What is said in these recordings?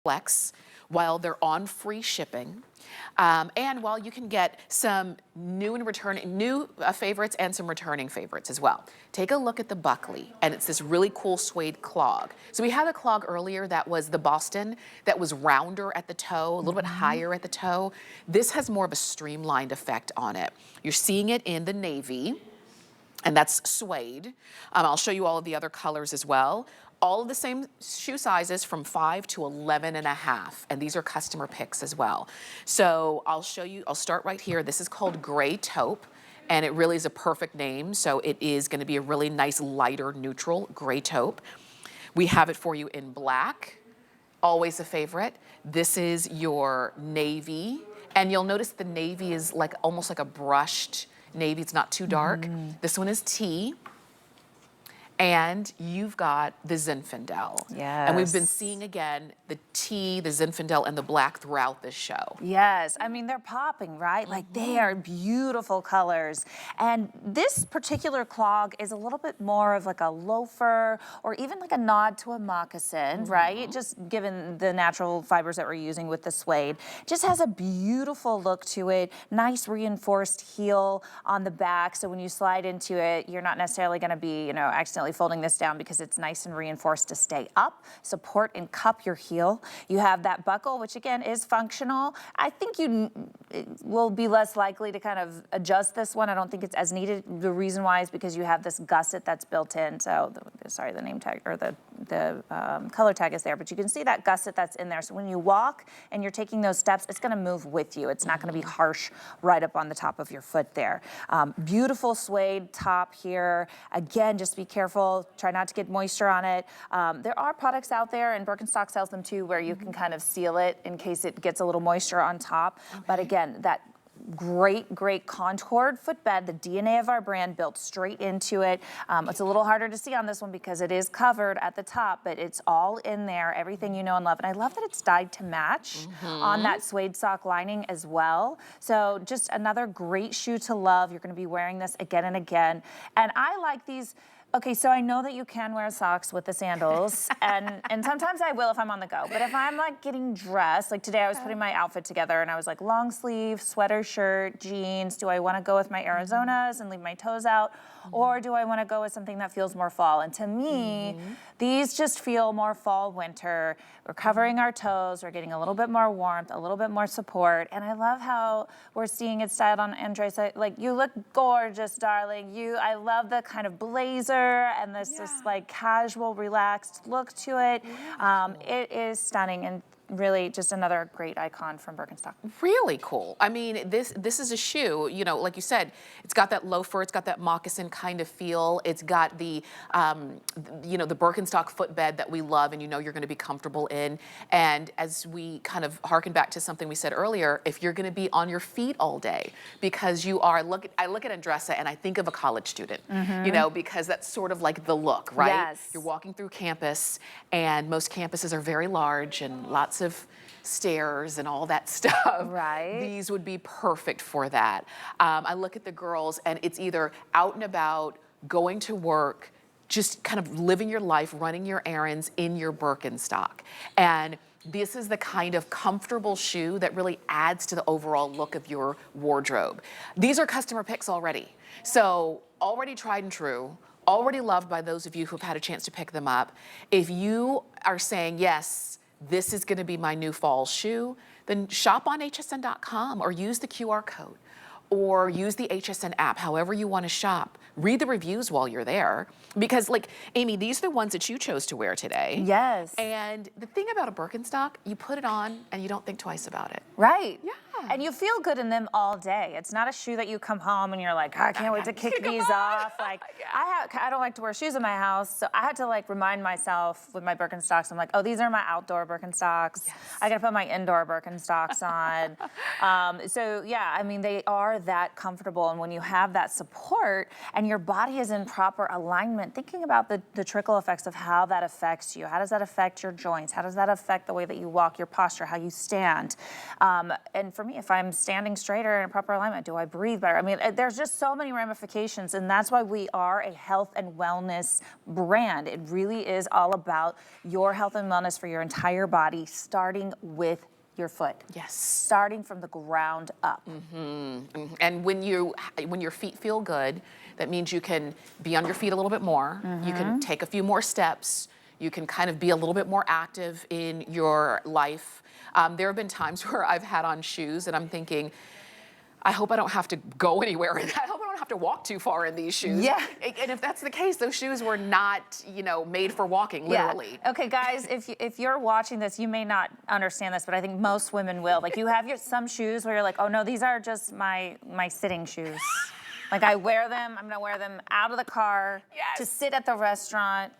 flex while they're on free shipping. And while you can get some new favorites and some returning favorites as well. Take a look at the Buckley, and it's this really cool suede clog. So we had a clog earlier that was the Boston, that was rounder at the toe, a little bit higher at the toe. This has more of a streamlined effect on it. You're seeing it in the navy, and that's suede. I'll show you all of the other colors as well. All of the same shoe sizes from 5 to 11.5, and these are customer picks as well. So I'll show you, I'll start right here. This is called Gray Taupe, and it really is a perfect name. So it is gonna be a really nice lighter neutral gray taupe. We have it for you in black, always a favorite. This is your navy, and you'll notice the navy is like almost like a brushed navy. It's not too dark. This one is tea. And you've got the Zinfandel. Yes. And we've been seeing again the tea, the Zinfandel, and the black throughout this show. Yes, I mean, they're popping, right? Like, they are beautiful colors. And this particular clog is a little bit more of like a loafer or even like a nod to a moccasin, right? Just given the natural fibers that we're using with the suede. Just has a beautiful look to it. Nice reinforced heel on the back. So when you slide into it, you're not necessarily gonna be, you know, accidentally folding this down because it's nice and reinforced to stay up, support and cup your heel. You have that buckle, which again is functional. I think you will be less likely to kind of adjust this one. I don't think it's as needed. The reason why is because you have this gusset that's built in. So, sorry, the name tag or the color tag is there, but you can see that gusset that's in there. So when you walk and you're taking those steps, it's gonna move with you. It's not gonna be harsh right up on the top of your foot there. Beautiful suede top here. Again, just be careful. Try not to get moisture on it. There are products out there, and Birkenstock sells them too, where you can kind of seal it in case it gets a little moisture on top. But again, that great contoured footbed, the DNA of our brand built straight into it. It's a little harder to see on this one because it is covered at the top, but it's all in there, everything you know and love. And I love that it's dyed to match on that suede sock lining as well. So just another great shoe to love. You're gonna be wearing this again and again. And I like these. Okay, so I know that you can wear socks with the sandals, and sometimes I will if I'm on the go. But if I'm like getting dressed, like today I was putting my outfit together and I was like long sleeve, sweater, shirt, jeans. Do I wanna go with my Arizonas and leave my toes out? Or do I wanna go with something that feels more fall? And to me, these just feel more fall, winter. We're covering our toes, we're getting a little bit more warmth, a little bit more support. And I love how we're seeing it styled on Andres. Like, you look gorgeous, darling. I love the kind of blazer and this just like casual, relaxed look to it. It is stunning and really just another great icon from Birkenstock. Really cool. I mean, this is a shoe, you know, like you said, it's got that loafer, it's got that moccasin kind of feel. It's got the, you know, the Birkenstock footbed that we love and you know you're going to be comfortable in. And as we kind of harken back to something we said earlier, if you're going to be on your feet all day, because you are, I look at Andressa and I think of a college student, you know, because that's sort of like the look, right? Yes. You're walking through campus and most campuses are very large and lots of stairs and all that stuff. Right. These would be perfect for that. I look at the girls and it's either out and about, going to work, just kind of living your life, running your errands in your Birkenstock. And this is the kind of comfortable shoe that really adds to the overall look of your wardrobe. These are customer picks already. So already tried and true, already loved by those of you who've had a chance to pick them up. If you are saying, yes, this is gonna be my new fall shoe, then shop on hsn.com or use the QR code or use the HSN app, however you wanna shop. Read the reviews while you're there. Because like, Amy, these are the ones that you chose to wear today. Yes. And the thing about a Birkenstock, you put it on and you don't think twice about it. Right. Yeah. And you feel good in them all day. It's not a shoe that you come home and you're like, I can't wait to kick these off. Like, I don't like to wear shoes in my house, so I had to like remind myself with my Birkenstocks. I'm like, oh, these are my outdoor Birkenstocks. Yes. I gotta put my indoor Birkenstocks on. So yeah, I mean, they are that comfortable, and when you have that support and your body is in proper alignment, thinking about the trickle effects of how that affects you. How does that affect your joints? How does that affect the way that you walk, your posture, how you stand? And for me, me? If I'm standing straighter in a proper alignment, do I breathe better? I mean, there's just so many ramifications, and that's why we are a health and wellness brand. It really is all about your health and wellness for your entire body, starting with your foot. Yes. Starting from the ground up. And when your feet feel good, that means you can be on your feet a little bit more. You can take a few more steps. You can kind of be a little bit more active in your life. There have been times where I've had on shoes and I'm thinking, I hope I don't have to go anywhere. I hope I don't have to walk too far in these shoes. Yeah. And if that's the case, those shoes were not, made for walking, literally. Yeah. Okay, guys, if you're watching this, you may not understand this, but I think most women will. Like, you have some shoes where you're like, oh no, these are just my sitting shoes. Like, I wear them, I'm gonna wear them out of the car to sit at the restaurant,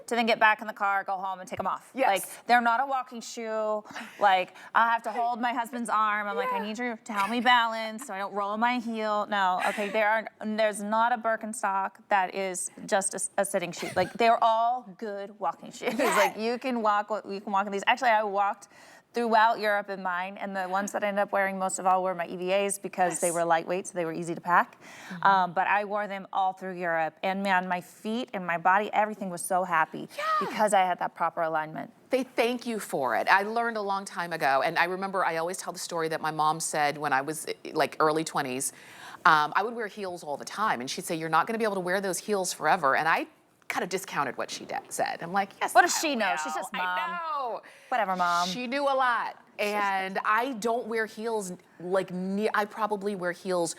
to then get back in the car, go home and take them off. Yes. Like, they're not a walking shoe. Like, I have to hold my husband's arm. I'm like, I need you to help me balance so I don't roll my heel. No, okay, there's not a Birkenstock that is just a sitting shoe. Like, they're all good walking shoes. Like, you can walk in these. Actually, I walked throughout Europe in mine, and the ones that I ended up wearing most of all were my EVAs because they were lightweight, so they were easy to pack. But I wore them all through Europe, and man, my feet and my body, everything was so happy because I had that proper alignment. They thank you for it. I learned a long time ago, and I remember I always tell the story that my mom said when I was like early 20s, I would wear heels all the time, and she'd say, you're not gonna be able to wear those heels forever, and I kind of discounted what she said. I'm like, yes, what does she know? She's just mom. I know. Whatever, mom. She knew a lot. And I don't wear heels I probably wear heels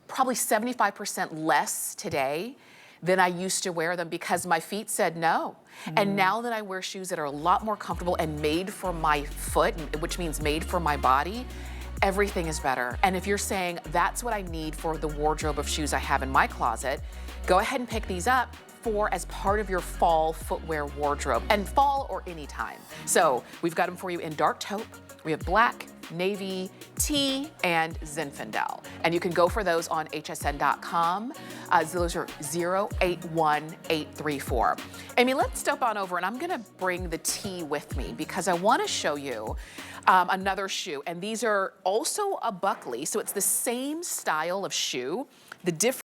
probably 75% less today than I used to wear them because my feet said no. And now that I wear shoes that are a lot more comfortable and made for my foot, which means made for my body, everything is better. And if you're saying that's what I need for the wardrobe of shoes I have in my closet, go ahead and pick these up as part of your fall footwear wardrobe, and fall or any time. So we've got them for you in dark taupe. We have black, navy, tea, and Zinfandel. And you can go for those on hsn.com. Those are 081834. Amy, let's step on over, and I'm gonna bring the tea with me because I wanna show you another shoe. And these are also a Buckley, so it's the same style of shoe. The difference